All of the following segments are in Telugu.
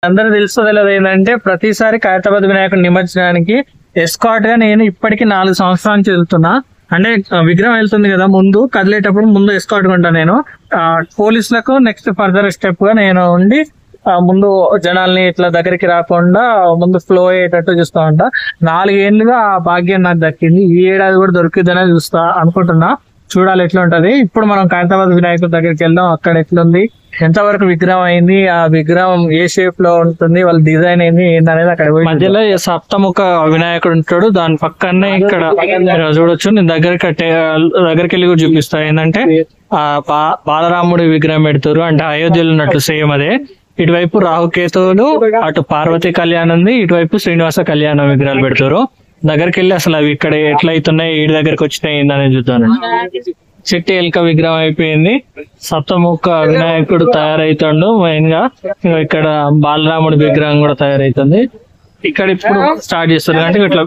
అందరూ తెలుసుకోలేదు ఏంటంటే ప్రతిసారి ఖైరతాబాద్ వినాయకుడి నిమజ్జనానికి ఎస్కాట్ గా నేను ఇప్పటికి 4 సంవత్సరాల నుంచి వెళ్తున్నా. అంటే విగ్రహం వెళ్తుంది కదా, ముందు కదిలేటప్పుడు ముందు ఎస్కాట్ ఉంటా నేను. పోలీసులకు నెక్స్ట్ ఫర్దర్ స్టెప్ గా నేను ఉండి ముందు జనాల్ని ఇట్లా దగ్గరికి రాకుండా ముందు ఫ్లో అయ్యేటట్టు చూస్తా ఉంటా. 4 ఏళ్లుగా ఆ భాగ్యం నాకు దక్కింది. ఈ ఏడాది కూడా దొరికిద్దనే చూస్తా అనుకుంటున్నా. చూడాలి ఎట్లా ఉంటది. ఇప్పుడు మనం ఖైరతాబాద్ వినాయకుడి దగ్గరికి వెళ్దాం. అక్కడ ఎట్లుంది, ఎంతవరకు విగ్రహం అయింది, ఆ విగ్రహం ఏ షేప్ లో ఉంటుంది, వాళ్ళ డిజైన్ ఏంది ఏందనేది అక్కడ మధ్యలో సప్తముఖ వినాయకుడు ఉంటాడు. దాని పక్కనే ఇక్కడ చూడొచ్చు. నేను దగ్గరికి వెళ్ళి కూడా చూపిస్తా. ఏంటంటే బాలరాముడి విగ్రహం పెడతారు, అంటే అయోధ్యలో ఉన్నట్లు సేమ్ అదే. ఇటువైపు రాహుకేతువులు, అటు పార్వతీ కళ్యాణం ఉంది, ఇటువైపు శ్రీనివాస కళ్యాణం విగ్రహాలు పెడతారు. దగ్గరికి వెళ్ళి అసలు అవి ఇక్కడ ఎట్లా అవుతున్నాయి, ఈ దగ్గరకు వచ్చినాయి ఏందనేది చూద్దాను. చెట్టి ఎలుక విగ్రహం అయిపోయింది. సప్తముఖ వినాయకుడు తయారైతుండు. మెయిన్ గా ఇక్కడ బాలరాముడి విగ్రహం కూడా తయారైతుంది. ఇక్కడ ఇప్పుడు స్టార్ట్ చేస్తారు అంటే ఇట్లా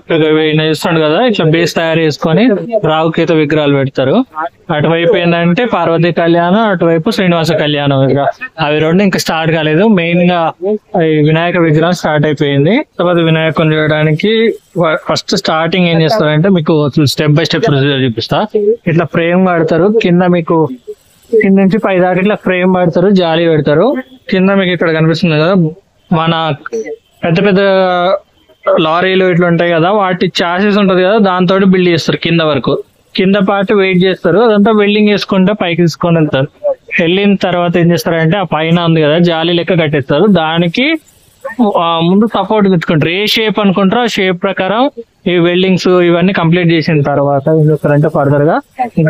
చేస్తాడు కదా, ఇట్లా బేస్ తయారు చేసుకొని రాహుకేతు విగ్రహాలు పెడతారు. అటువైపు ఏంటంటే పార్వతీ కళ్యాణం, అటువైపు శ్రీనివాస కళ్యాణం విగ్రహం. అవి రెండు ఇంకా స్టార్ట్ కాలేదు. మెయిన్ గా ఈ వినాయక విగ్రహం స్టార్ట్ అయిపోయింది. తర్వాత వినాయకుని చేయడానికి ఫస్ట్ స్టార్టింగ్ ఏం చేస్తారంటే మీకు స్టెప్ బై స్టెప్ ప్రొసీజర్ చూపిస్తా. ఇట్లా ఫ్రేమ్ వాడతారు. కింద మీకు కింద నుంచి పై దాకా ఇట్లా ఫ్రేమ్ వాడతారు, జాలి పెడతారు. కింద మీకు ఇక్కడ కనిపిస్తుంది కదా, మన పెద్ద పెద్ద లారీలు ఇట్లా ఉంటాయి కదా, వాటి చాసెస్ ఉంటది కదా, దాంతో బిల్డ్ చేస్తారు. కింద వరకు కింద పార్ట్ వెయిట్ చేస్తారు. అదంతా వెల్డింగ్ చేసుకుంటే పైకి తీసుకొని వెళ్తారు. వెళ్ళిన తర్వాత ఏం చేస్తారంటే ఆ పైన ఉంది కదా జాలి లెక్క కట్టేస్తారు. దానికి ముందు సపోర్ట్ తెచ్చుకుంటారు. ఏ షేప్ అనుకుంటారో ఆ షేప్ ప్రకారం ఈ వెల్డింగ్స్ ఇవన్నీ కంప్లీట్ చేసిన తర్వాత ఏం చేస్తారంటే ఫర్దర్ గా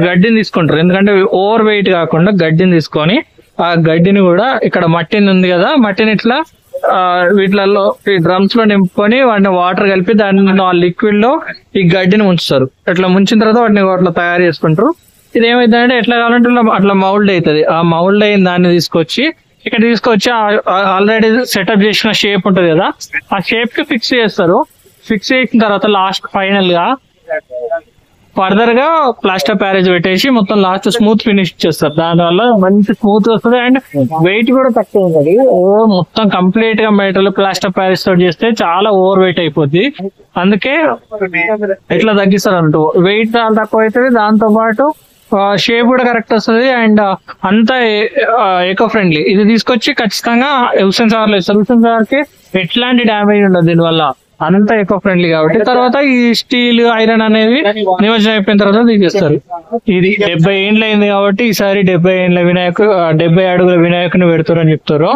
గడ్డిని తీసుకుంటారు. ఎందుకంటే ఓవర్ వెయిట్ కాకుండా గడ్డిని తీసుకొని ఆ గడ్డిని కూడా ఇక్కడ మట్టిని ఉంది కదా, మట్టిని ఇట్లా వీటిలలో ఈ డ్రమ్స్ లో నింపుకొని వాటిని వాటర్ కలిపి దాని లిక్విడ్ లో ఈ గడ్డిని ముంచుతారు. అట్లా ముంచిన తర్వాత వాటిని అట్లా తయారు చేసుకుంటారు. ఇది ఏమైందంటే ఎట్లా కావాలంటే అట్లా మౌల్డ్ అవుతుంది. ఆ మౌల్డ్ అయిన దాన్ని తీసుకొచ్చి ఇక్కడ తీసుకొచ్చి ఆల్రెడీ సెటప్ చేసిన షేప్ ఉంటది కదా, ఆ షేప్ కి ఫిక్స్ చేస్తారు. ఫిక్స్ చేసిన తర్వాత లాస్ట్ ఫైనల్ గా ఫర్దర్ గా ప్లాస్టర్ ప్యారేజ్ పెట్టేసి మొత్తం లాస్ట్ స్మూత్ ఫినిష్ చేస్తారు. దానివల్ల మంచి స్మూత్ వస్తుంది అండ్ వెయిట్ కూడా తక్కువ ఉంటుంది. మొత్తం కంప్లీట్ గా మెటల్ ప్లాస్టర్ ప్యారేజ్ తోటి చేస్తే చాలా ఓవర్ వెయిట్ అయిపోద్ది. అందుకే ఇట్లా తగ్గిస్తారు అంటూ. వెయిట్ చాలా తక్కువ అవుతుంది, దాంతో పాటు షేప్ కూడా కరెక్ట్ వస్తుంది అండ్ అంతా ఎకో ఫ్రెండ్లీ. ఇది తీసుకొచ్చి ఖచ్చితంగా హుస్సేన్ సాగర్ లో ఇస్తారు. హుస్సేన్ సాగర్ కి ఎట్లాంటి డ్యామేజ్ ఉండదు దీనివల్ల, అంతా ఎకో ఫ్రెండ్లీ కాబట్టి. తర్వాత ఈ స్టీల్ ఐరన్ అనేది నిమజ్జనం అయిపోయిన తర్వాత తీసేస్తారు. ఇది 70 ఏళ్ళు అయింది కాబట్టి ఈసారి 70 ఏళ్ళ 70 అడుగుల వినాయకుని పెడతారు అని చెప్తారు.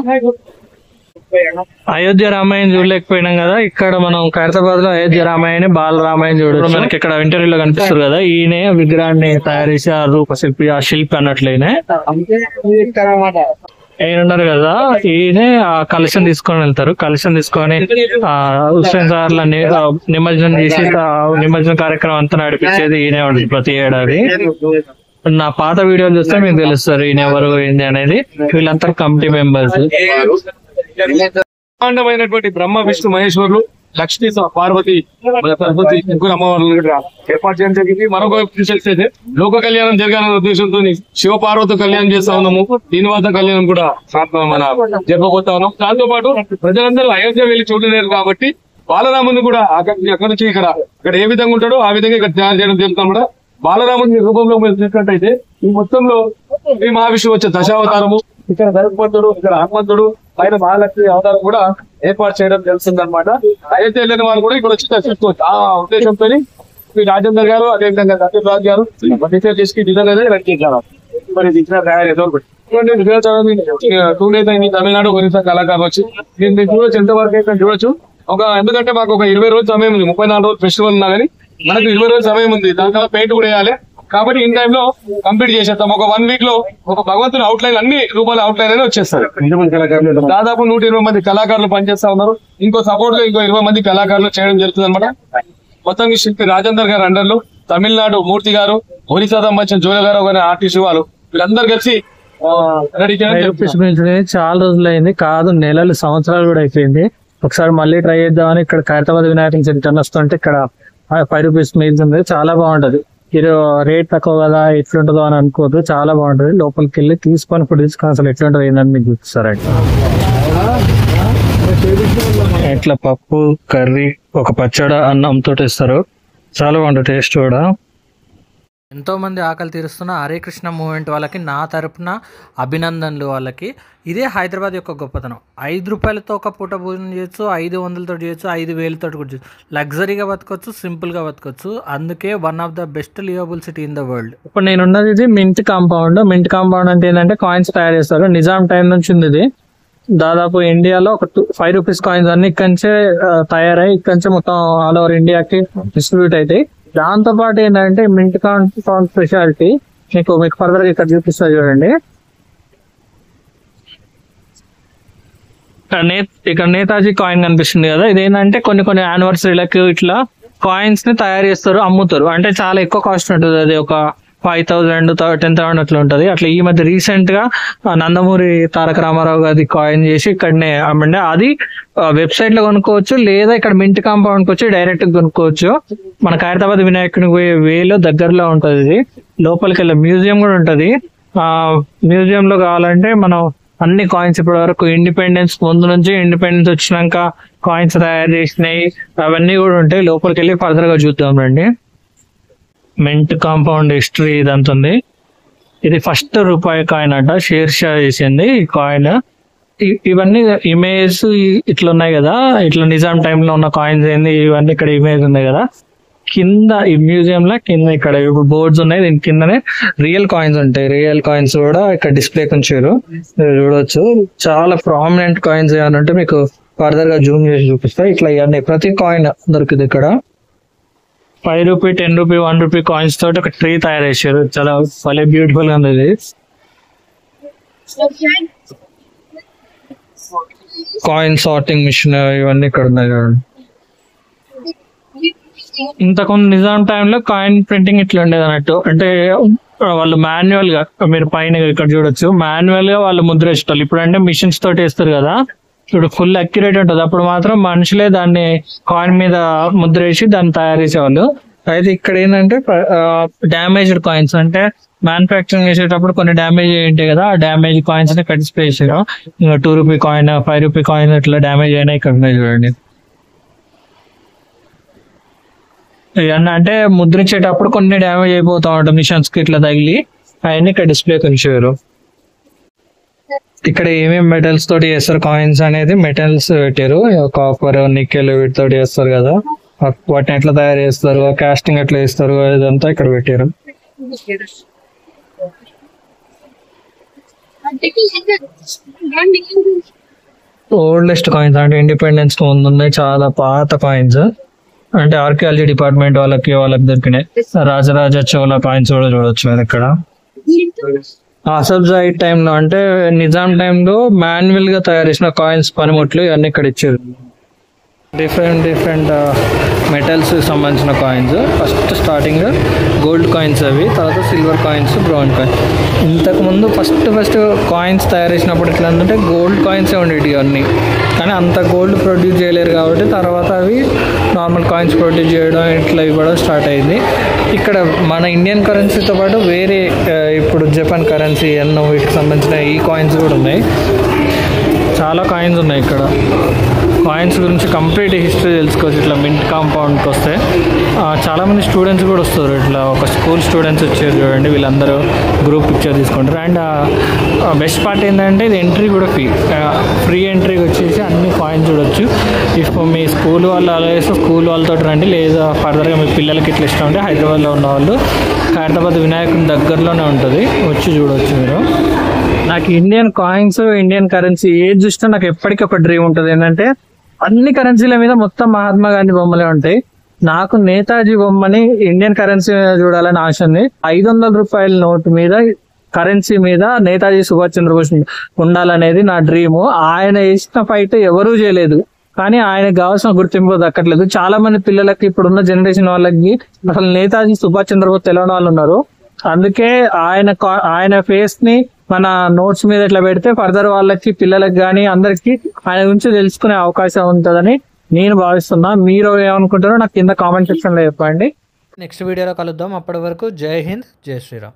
అయోధ్య రామాయణం చూడలేకపోయినాం కదా, ఇక్కడ మనం ఖైరతాబాద్ లో అయోధ్య రామాయణ బాలరామాయణ చూడొచ్చు. మనకి ఇక్కడ ఇంటర్వ్యూలో కనిపిస్తారు కదా, ఈయన విగ్రహాన్ని తయారు చేసి ఆ రూపశిల్పి ఆ శిల్పి అన్నట్లయినా ఉన్నారు కదా, ఈయన ఆ కలెక్షన్ తీసుకొని వెళ్తారు. కలెక్షన్ తీసుకొని హుస్సేన్ సాగర్ లో నిమజ్జనం చేసి నిమజ్జన కార్యక్రమం అంతా నడిపించేది ఈయనే ఉంటుంది ప్రతి ఏడాది. నా పాత వీడియోలు చూస్తే మీకు తెలుస్తారు ఈయన ఎవరు ఏంది అనేది. వీళ్ళంతా కమిటీ మెంబర్స్. బ్రహ్మాండమైనటువంటి బ్రహ్మ విష్ణు మహేశ్వరులు లక్ష్మీ పార్వతి ముగ్గురు అమ్మవార్లను ఏర్పాటు చేయడం జరిగింది. మరొక అయితే లోక కళ్యాణం జరగాలనే ఉద్దేశంతో శివ పార్వతి కళ్యాణం చేస్తా ఉన్నాము. శ్రీనివాస కళ్యాణం కూడా మన జరగబోతా ఉన్నాం. దాంతో పాటు ప్రజలందరూ అయోధ్య వెళ్లి చూడలేరు కాబట్టి బాలరాముని కూడా అక్కడ నుంచి ఇక్కడ ఏ విధంగా ఉంటాడో ఆ విధంగా ఇక్కడ తయారు చేయడం జరుగుతాం కూడా. బాలరాముని రూపంలో మీరు చూసినట్టయితే ఈ మొత్తంలో శ్రీ మహావిష్ణువు వచ్చే దశావతారము, ఇక్కడ గరుత్మంతుడు, ఇక్కడ హనుమంతుడు, పైన మహాలక్ష్మి అవతారం కూడా ఏర్పాటు చేయడం జరుగుతుంది అనమాట. అయోధ్య వెళ్ళిన వాళ్ళు కూడా ఇక్కడ వచ్చి దర్శించుకోవచ్చు. ఆ ఉద్దేశంతో శ్రీ రాజేందర్ గారు, అదేవిధంగా సత్యరాజ్ గారు తీసుకు డిజైన్ అనేది రచించారు. మరి ఇచ్చిన తయారు తమిళనాడు ఒరిస్సా కళాకారులు వచ్చి దీన్ని చూడొచ్చు. ఎంతవరకు అయితే చూడొచ్చు. ఎందుకంటే మాకు ఒక 20 రోజులు సమయం ఉంది. 34 రోజులు ఫెస్టివల్ ఉన్నా కానీ మనకు 20 రోజులు సమయం ఉంది. దానివల్ల పెయింట్ కూడా వేయాలి కాబట్టి ఇన్ టైమ్ లో కంప్లీట్ చేసేస్తాం. ఒక 1 వీక్ లో ఒక భగవంతుని అవుట్లైన్ అన్ని రూపాయల అవుట్లైన్ అనేది వచ్చేస్తారు. దాదాపు 120 మంది కళాకారులు పనిచేస్తా ఉన్నారు. ఇంకో సపోర్ట్ లో ఇంకో 20 మంది కళాకారులు చేయడం జరుగుతుంది అనమాట. మొత్తం శిల్పి రాజేందర్ గారు అండర్ లో తమిళనాడు మూర్తి గారు, ఒరిస్సా సంబంధించిన జోల గారు అనే ఆర్టిస్ట్ వాళ్ళు వీళ్ళందరూ కలిసి చాలా రోజులు అయింది కాదు, నెలలు సంవత్సరాలు కూడా అయిపోయింది. ఒకసారి మళ్ళీ ట్రై చేద్దామని ఇక్కడ ఖైరతాబాద్ వినాయక సెంటర్ వస్తుంటే ఇక్కడ 5 రూపీస్ మీల్స్ ఉంది. చాలా బాగుంటది. ఇది రేట్ తక్కువ కదా ఎట్లుంటుందో అని అనుకోవద్దు, చాలా బాగుంటది. లోపలికి వెళ్ళి తీసుకొని ఫుడ్ తీసుకొని అసలు ఎట్లుంటది ఏంటని మీకు చూపిస్తారండి. ఇట్లా పప్పు కర్రీ ఒక పచ్చడి అన్నంతో ఇస్తారు. చాలా బాగుంటుంది టేస్ట్ కూడా. ఎంతో మంది ఆకలి తీరుస్తున్న హరే కృష్ణ మూవ్మెంట్ వాళ్ళకి నా తరపున అభినందనలు. వాళ్ళకి ఇదే హైదరాబాద్ యొక్క గొప్పతనం. 5 రూపాయలతో ఒక పూట భోజనం చేయొచ్చు, 500తో చేయొచ్చు, 5,000తో కూడా చేయొచ్చు. లగ్జరీగా బతకొచ్చు, సింపుల్గా బతకొచ్చు. అందుకే one of the best liveable city in the world. ఇప్పుడు నేను ఉన్నది ఇది మింట్ కాంపౌండ్. మింట్ కాంపౌండ్ అంటే ఏంటంటే కాయిన్స్ తయారు చేస్తారు. నిజాం టైం నుంచి ఉంది ఇది. దాదాపు ఇండియాలో ఒక 5 రూపీస్ కాయిన్స్ అన్ని ఇక్కడి నుంచే తయారై ఇక్కడి నుంచే మొత్తం ఆల్ ఓవర్ ఇండియాకి డిస్ట్రిబ్యూట్ అవుతాయి. దాంతో పాటు ఏంటంటే మింట్ కాంపౌండ్ స్పెషాలిటీ మీకు ఫర్దర్ ఇక్కడ చూపిస్తా చూడండి. ఇక్కడ నేతాజీ కాయిన్ కనిపిస్తుంది కదా, ఇదేంటంటే కొన్ని యానివర్సరీలకు ఇట్లా కాయిన్స్ ని తయారు చేస్తారు, అమ్ముతారు. అంటే చాలా ఎక్కువ కాస్ట్ ఉంటుంది. అది ఒక 5,000 10,000 అట్లా ఉంటది. అట్లా ఈ మధ్య రీసెంట్ గా నందమూరి తారక రామారావు గారి కాయిన్ చేసి ఇక్కడనే అమ్మండి. అది వెబ్సైట్ లో కొనుక్కోవచ్చు, లేదా ఇక్కడ మింట్ కాంపౌండ్ కి వచ్చి డైరెక్ట్ గా కొనుక్కోవచ్చు. మన ఖైరతాబాద్ వినాయకుడికి పోయే వేలో దగ్గరలో ఉంటది ఇది. లోపలికి వెళ్ళే మ్యూజియం కూడా ఉంటది. ఆ మ్యూజియం లో కావాలంటే మనం అన్ని కాయిన్స్ ఇప్పటి వరకు ఇండిపెండెన్స్ ముందు నుంచి ఇండిపెండెన్స్ వచ్చినాక కాయిన్స్ తయారు చేసినాయి అవన్నీ కూడా ఉంటాయి. లోపలికి వెళ్ళి ఫర్దర్ గా చూద్దాం రండి. మింట్ కాంపౌండ్ హిస్టరీ ఇదంతా ఉంది. ఇది ఫస్ట్ రూపాయి కాయిన్ అట, షేర్ షా చేసింది ఈ కాయిన్. ఇవన్నీ ఇమేజ్ ఇట్లా ఉన్నాయి కదా, ఇట్లా నిజాం టైంలో ఉన్న కాయిన్స్ ఏంది ఇవన్నీ ఇక్కడ ఇమేజ్ ఉన్నాయి కదా. కింద ఈ మ్యూజియం లో కింద ఇక్కడ ఇప్పుడు బోర్డ్స్ ఉన్నాయి, దీని కిందనే రియల్ కాయిన్స్ ఉంటాయి. రియల్ కాయిన్స్ కూడా ఇక్కడ డిస్ప్లే ఉంచారు, చూడొచ్చు. చాలా ప్రామినెంట్ కాయిన్స్ ఏమనంటే మీకు ఫర్దర్ గా జూమ్ చేసి చూపిస్తా. ఇట్లా ఇవన్నీ ప్రతి కాయిన్ దొరుకుతుంది ఇక్కడ. 5 రూపీ 10 రూపీ 1 రూపీ కాయిన్స్ తోటి ఒక ట్రీ తయారు చేశారు. చాలా భలే బ్యూటిఫుల్ గా ఉంది ఇది. కాయిన్ సార్టింగ్ మిషన్ ఇవన్నీ ఇక్కడ ఉన్నాయి చూడండి. ఇంతకుముందు నిజాం టైంలో కాయిన్ ప్రింటింగ్ ఇట్లా ఉండేది అన్నట్టు. అంటే వాళ్ళు మాన్యువల్ గా, మీరు పైన ఇక్కడ చూడొచ్చు, మాన్యువల్ గా వాళ్ళు ముద్ర వేసేవాళ్ళు. ఇప్పుడు అంటే మిషన్స్ తోటి వేస్తారు కదా, ఇప్పుడు ఫుల్ అక్యురేట్ ఉంటుంది. అప్పుడు మాత్రం మనుషులే దాన్ని కాయిన్ మీద ముద్ర వేసి దాన్ని తయారు చేసేవాళ్ళు. అయితే ఇక్కడ ఏంటంటే డ్యామేజ్డ్ కాయిన్స్, అంటే మ్యానుఫ్యాక్చరింగ్ చేసేటప్పుడు కొన్ని డ్యామేజ్ ఉంటాయి కదా, ఆ డ్యామేజ్ కాయిన్స్ ని డిస్ప్లే చేసారు. ఇంకా 2 రూపీ కాయిన్ 5 రూపీ కాయిన్ ఇట్లా డ్యామేజ్ అయినా ఇక్కడ ఉన్నాయి చూడండి. ఇవన్నీ అంటే ముద్రించేటప్పుడు కొన్ని డ్యామేజ్ అయిపోతా ఉంటాయి మిషన్స్ కి ఇట్లా తగిలి, అవన్నీ ఇక్కడ డిస్ప్లే ఉంచారు. ఇక్కడ ఏమేమి మెటల్స్ తోటి చేస్తారు కాయిన్స్ అనేది మెటల్స్ పెట్టారు. కాపర్ నికెల్ వీటితో చేస్తారు కదా, వాటిని ఎట్లా తయారు చేస్తారు, కాస్టింగ్ ఎట్లా చేస్తారు, ఇదంతా ఇక్కడ పెట్టారు. ఓల్డెస్ట్ కాయిన్స్ అంటే ఇండిపెండెన్స్ ముందు ఉన్నాయి, చాలా పాత కాయిన్స్. అంటే ఆర్కియాలజీ డిపార్ట్మెంట్ వాళ్ళకి దొరికినాయి. రాజరాజ చోళ కాయిన్స్ కూడా చూడొచ్చు ఇక్కడ. అసబ్జాయి టైంలో అంటే నిజాం టైంలో మాన్యువల్ గా తయారు చేసిన కాయిన్స్ పనిముట్లు ఇవన్నీ ఇక్కడ ఇచ్చారు. డిఫరెంట్ మెటల్స్ సంబంధించిన coins. First starting gold coins, అవి తర్వాత సిల్వర్ కాయిన్స్, బ్రౌన్ కాయిన్స్. ఇంతకు ముందు ఫస్ట్ కాయిన్స్ తయారు చేసినప్పుడు ఎట్లా అంటే గోల్డ్ కాయిన్సే ఉండేవి అన్నీ, కానీ అంత గోల్డ్ ప్రొడ్యూస్ చేయలేరు కాబట్టి తర్వాత అవి నార్మల్ కాయిన్స్ ప్రొడ్యూస్ చేయడం ఇట్లా ఇవ్వడం స్టార్ట్ అయింది. ఇక్కడ మన ఇండియన్ కరెన్సీతో పాటు వేరే ఇప్పుడు జపాన్ కరెన్సీ ఎన్నో వీటికి సంబంధించిన ఈ కాయిన్స్ కూడా ఉన్నాయి. చాలా కాయిన్స్ ఉన్నాయి ఇక్కడ. కాయిన్స్ గురించి కంప్లీట్ హిస్టరీ తెలుసుకోవచ్చు ఇట్లా మింట్ కాంపౌండ్కి వస్తే. చాలామంది స్టూడెంట్స్ కూడా వస్తారు, ఇట్లా ఒక స్కూల్ స్టూడెంట్స్ వచ్చారు చూడండి, వీళ్ళందరూ గ్రూప్ పిక్చర్ తీసుకుంటారు. అండ్ బెస్ట్ పార్ట్ ఏంటంటే ఇది ఎంట్రీ కూడా ఫ్రీ ఎంట్రీకి వచ్చేసి అన్ని కాయిన్స్ చూడొచ్చు. ఇప్పుడు మీ స్కూల్ వాళ్ళు అలా చేస్తే స్కూల్ వాళ్ళతో రండి, లేదా ఫర్దర్గా మీ పిల్లలకి ఇట్లా ఇష్టం ఉంటే హైదరాబాద్లో ఉన్న వాళ్ళు ఖైరతాబాద్ వినాయకుని దగ్గరలోనే ఉంటుంది, వచ్చి చూడవచ్చు మీరు. నాకు ఇండియన్ కాయిన్స్ ఇండియన్ కరెన్సీ ఏది చూసినా నాకు ఎప్పటికీ ఒక డ్రీమ్ ఉంటుంది. ఏంటంటే అన్ని కరెన్సీల మీద మొత్తం మహాత్మా గాంధీ బొమ్మలే ఉంటాయి. నాకు నేతాజీ బొమ్మని ఇండియన్ కరెన్సీ చూడాలని ఆశ ఉంది. 500 రూపాయల నోటు మీద కరెన్సీ మీద నేతాజీ సుభాష్ చంద్రబోస్ ఉండాలనేది నా డ్రీము. ఆయన వేసిన ఫైట్ ఎవరూ చేయలేదు, కానీ ఆయనకు కావాల్సిన గుర్తింపు దక్కట్లేదు. చాలా మంది పిల్లలకి ఇప్పుడున్న జనరేషన్ వాళ్ళకి అసలు నేతాజీ సుభాష్ చంద్రబోస్ తెలియని వాళ్ళు ఉన్నారు. అందుకే ఆయన ఫేస్ ని మన నోట్స్ మీద ఇట్లా పెడితే ఫర్దర్ వాళ్ళకి పిల్లలకి కానీ అందరికి ఆయన గురించి తెలుసుకునే అవకాశం ఉంటుందని నేను భావిస్తున్నా. మీరు ఏమనుకుంటారో నాకు కింద కామెంట్ సెక్షన్ లో చెప్పండి. నెక్స్ట్ వీడియోలో కలుద్దాం. అప్పటి వరకు జై హింద్, జై శ్రీరామ్.